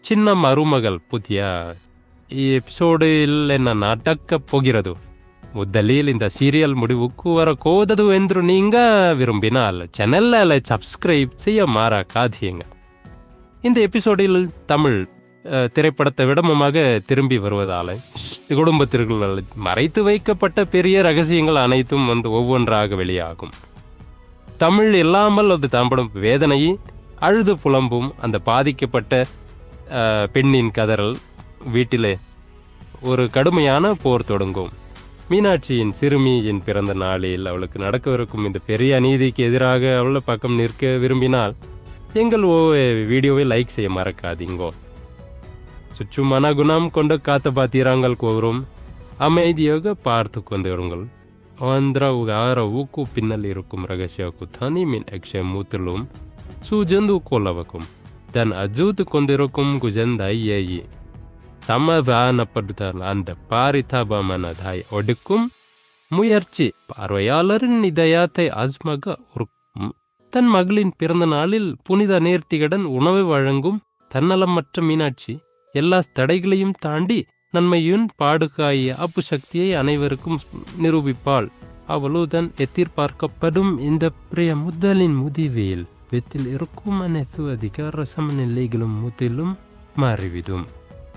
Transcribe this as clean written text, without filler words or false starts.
சின்ன மருமகள் புதிய எபிசோடில் என்ன நடக்கப் போகிறது? முதலில் இந்த சீரியல் முடிவுக்கு வரக்கூடாது என்று நீங்க விரும்பினால் சேனலில் சப்ஸ்கிரைப் செய்ய மறக்காதீங்க. இந்த எபிசோடில் தமிழ் திரைப்படத்தை விடமுமாக திரும்பி வருவதால் குடும்பத்திற்குள் மறைத்து வைக்கப்பட்ட பெரிய ரகசியங்கள் அனைத்தும் ஒவ்வொன்றாக வெளியாகும். தமிழ் இல்லாமல் அது தம்படும் வேதனையை அழுது புலம்பும் அந்த பாதிக்கப்பட்ட பெண்ணின் கதறல் வீட்டிலே ஒரு கடுமையான போர் தொடங்கும். மீனாட்சியின் சிறுமியின் பிறந்த நாளில் அவளுக்கு நடக்கவிருக்கும் இந்த பெரிய அநீதிக்கு எதிராக அவளை பக்கம் நிற்க விரும்பினால் எங்கள் வீடியோவை லைக் செய்ய மறக்காதீங்கோ. சுற்றுமான குணம் கொண்ட காத்த பாத்திரங்கள் கோரும் அமைதியாக பார்த்து கொண்டிருங்கள். ஊக்கு பின்னல் இருக்கும் ரகசியக்கு தனி மின் அக்ஷயம் மூத்திலும் சூஜந்து கொள்ளவக்கும் தன் அஜூத்து கொண்டிருக்கும் குஜந்தாயி சமதானப்படுத்தால் அந்த பாரிதாபமானதாய் ஒடுக்கும் முயற்சி பார்வையாளரின் இதயத்தை அஸ்மக உருக்கும். தன் மகளின் பிறந்த நாளில் புனித நேர்த்தியுடன் உணவு வழங்கும் தன்னலமற்ற மீனாட்சி எல்லா தடைகளையும் தாண்டி நன்மையின் பாடுகாய அப்பு சக்தியை அனைவருக்கும் நிரூபிப்பாள். அவளுடன் எதிர்பார்க்கப்படும் இந்த பிரிய முதலின் முடிவில் வீட்டில் இருக்கும் அனைத்து அதிகார சமநிலைகளும் முற்றிலும் மாறிவிடும்.